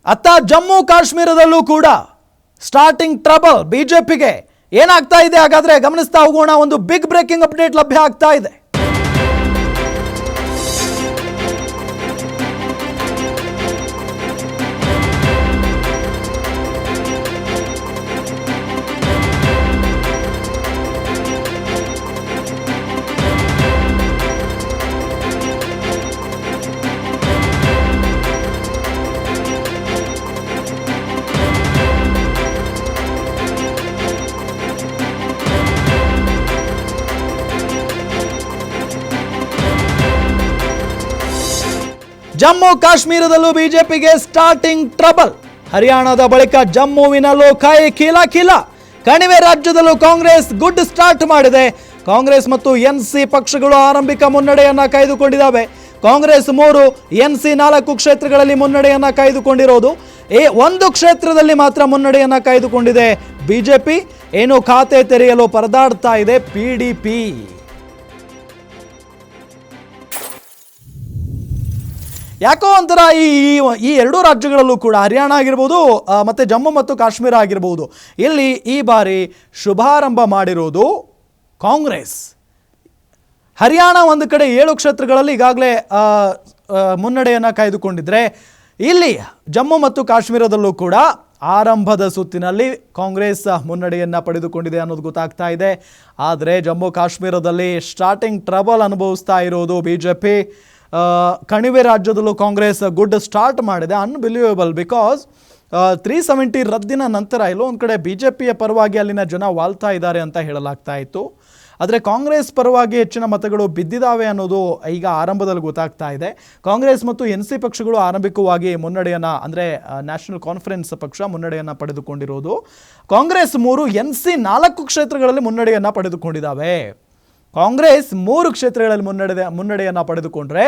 ಅತ್ತ ಜಮ್ಮು ಕಾಶ್ಮೀರದಲ್ಲೂ ಕೂಡ starting trouble ಬಿಜೆಪಿಗೆ ಏನಾಗ್ತಾ ಇದೆ ಹಾಗಾದ್ರೆ ಗಮನಿಸ್ತಾ ಹೋಗೋಣ. ಒಂದು ಬಿಗ್ ಬ್ರೇಕಿಂಗ್ ಅಪ್ಡೇಟ್ ಲಭ್ಯ ಆಗ್ತಾ ಇದೆ. ಜಮ್ಮು ಕಾಶ್ಮೀರದಲ್ಲೂ ಬಿಜೆಪಿಗೆ ಸ್ಟಾರ್ಟಿಂಗ್ ಟ್ರಬಲ್. ಹರಿಯಾಣದ ಬಳಿಕ ಜಮ್ಮುವಿನಲ್ಲೂ ಕೈ ಕಿಲ. ಕಣಿವೆ ರಾಜ್ಯದಲ್ಲೂ ಕಾಂಗ್ರೆಸ್ ಗುಡ್ ಸ್ಟಾರ್ಟ್ ಮಾಡಿದೆ. ಕಾಂಗ್ರೆಸ್ ಮತ್ತು ಎನ್ಸಿ ಪಕ್ಷಗಳು ಆರಂಭಿಕ ಮುನ್ನಡೆಯನ್ನ ಕಾಯ್ದುಕೊಂಡಿದ್ದಾವೆ. ಕಾಂಗ್ರೆಸ್ 3, ಎನ್ಸಿ 4 ಕ್ಷೇತ್ರಗಳಲ್ಲಿ ಮುನ್ನಡೆಯನ್ನ ಕಾಯ್ದುಕೊಂಡಿರೋದು. ಒಂದು ಕ್ಷೇತ್ರದಲ್ಲಿ ಮಾತ್ರ ಮುನ್ನಡೆಯನ್ನ ಕಾಯ್ದುಕೊಂಡಿದೆ ಬಿಜೆಪಿ. ಏನು ಖಾತೆ ತೆರೆಯಲು ಪರದಾಡ್ತಾ ಇದೆ ಪಿಡಿಪಿ. ಯಾಕೋ ಒಂಥರ ಈ ಎರಡೂ ರಾಜ್ಯಗಳಲ್ಲೂ ಕೂಡ ಹರಿಯಾಣ ಆಗಿರ್ಬೋದು ಮತ್ತು ಜಮ್ಮು ಮತ್ತು ಕಾಶ್ಮೀರ ಆಗಿರ್ಬೋದು, ಇಲ್ಲಿ ಈ ಬಾರಿ ಶುಭಾರಂಭ ಮಾಡಿರೋದು ಕಾಂಗ್ರೆಸ್. ಹರಿಯಾಣ ಒಂದು ಕಡೆ 7 ಕ್ಷೇತ್ರಗಳಲ್ಲಿ ಈಗಾಗಲೇ ಮುನ್ನಡೆಯನ್ನು ಕಾಯ್ದುಕೊಂಡಿದ್ರೆ, ಇಲ್ಲಿ ಜಮ್ಮು ಮತ್ತು ಕಾಶ್ಮೀರದಲ್ಲೂ ಕೂಡ ಆರಂಭದ ಸುತ್ತಿನಲ್ಲಿ ಕಾಂಗ್ರೆಸ್ ಮುನ್ನಡೆಯನ್ನು ಪಡೆದುಕೊಂಡಿದೆ ಅನ್ನೋದು ಗೊತ್ತಾಗ್ತಾ ಇದೆ. ಆದರೆ ಜಮ್ಮು ಕಾಶ್ಮೀರದಲ್ಲಿ ಸ್ಟಾರ್ಟಿಂಗ್ ಟ್ರಬಲ್ ಅನುಭವಿಸ್ತಾ ಇರೋದು ಬಿಜೆಪಿ. ಕಣಿವೆ ರಾಜ್ಯದಲ್ಲೂ ಕಾಂಗ್ರೆಸ್ ಗುಡ್ ಸ್ಟಾರ್ಟ್ ಮಾಡಿದೆ. ಅನ್ಬಿಲೀವೇಬಲ್, ಬಿಕಾಸ್ 370 ರದ್ದಿನ ನಂತರ ಎಲ್ಲೋ ಒಂದು ಕಡೆ ಬಿಜೆಪಿಯ ಪರವಾಗಿ ಅಲ್ಲಿನ ಜನ ವಾಲ್ತಾ ಇದ್ದಾರೆ ಅಂತ ಹೇಳಲಾಗ್ತಾ ಇತ್ತು. ಆದರೆ ಕಾಂಗ್ರೆಸ್ ಪರವಾಗಿ ಹೆಚ್ಚಿನ ಮತಗಳು ಬಿದ್ದಿದ್ದಾವೆ ಅನ್ನೋದು ಈಗ ಆರಂಭದಲ್ಲಿ ಗೊತ್ತಾಗ್ತಾ ಇದೆ. ಕಾಂಗ್ರೆಸ್ ಮತ್ತು ಎನ್ಸಿ ಪಕ್ಷಗಳು ಆರಂಭಿಕವಾಗಿ ಮುನ್ನಡೆಯನ್ನು, ಅಂದರೆ ನ್ಯಾಷನಲ್ ಕಾನ್ಫರೆನ್ಸ್ ಪಕ್ಷ ಮುನ್ನಡೆಯನ್ನು ಪಡೆದುಕೊಂಡಿರೋದು. ಕಾಂಗ್ರೆಸ್ 3, ಎನ್ಸಿ 4 ಕ್ಷೇತ್ರಗಳಲ್ಲಿ ಮುನ್ನಡೆಯನ್ನು ಪಡೆದುಕೊಂಡಿದ್ದಾವೆ. ಕಾಂಗ್ರೆಸ್ 3 ಕ್ಷೇತ್ರಗಳಲ್ಲಿ ಮುನ್ನಡೆಯನ್ನು ಪಡೆದುಕೊಂಡ್ರೆ,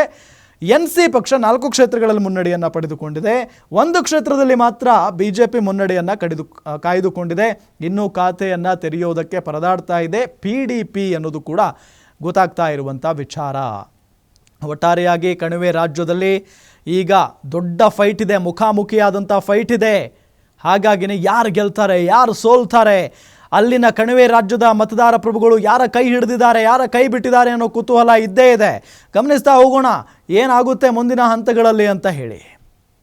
ಎನ್ಸಿ ಪಕ್ಷ 4 ಕ್ಷೇತ್ರಗಳಲ್ಲಿ ಮುನ್ನಡೆಯನ್ನು ಪಡೆದುಕೊಂಡಿದೆ. 1 ಕ್ಷೇತ್ರದಲ್ಲಿ ಮಾತ್ರ ಬಿಜೆಪಿ ಮುನ್ನಡೆಯನ್ನು ಕಾಯ್ದುಕೊಂಡಿದೆ. ಇನ್ನೂ ಖಾತೆಯನ್ನು ತೆರೆಯೋದಕ್ಕೆ ಪರದಾಡ್ತಾ ಇದೆ ಪಿಡಿಪಿ ಅನ್ನೋದು ಕೂಡ ಗೊತ್ತಾಗ್ತಾ ಇರುವಂಥ ವಿಚಾರ. ಒಟ್ಟಾರೆಯಾಗಿ ಕಣಿವೆ ರಾಜ್ಯದಲ್ಲಿ ಈಗ ದೊಡ್ಡ ಫೈಟ್ ಇದೆ, ಮುಖಾಮುಖಿಯಾದಂಥ ಫೈಟ್ ಇದೆ. ಹಾಗಾಗಿನೇ ಯಾರು ಗೆಲ್ತಾರೆ, ಯಾರು ಸೋಲ್ತಾರೆ, ಅಲ್ಲಿನ ಕಣಿವೆ ರಾಜ್ಯದ ಮತದಾರ ಪ್ರಭುಗಳು ಯಾರ ಕೈ ಹಿಡಿದಿದ್ದಾರೆ, ಯಾರ ಕೈ ಬಿಟ್ಟಿದ್ದಾರೆ ಅನ್ನೋ ಕುತೂಹಲ ಇದ್ದೇ ಇದೆ. ಗಮನಿಸ್ತಾ ಹೋಗೋಣ ಏನಾಗುತ್ತೆ ಮುಂದಿನ ಹಂತಗಳಲ್ಲಿ ಅಂತ ಹೇಳಿ.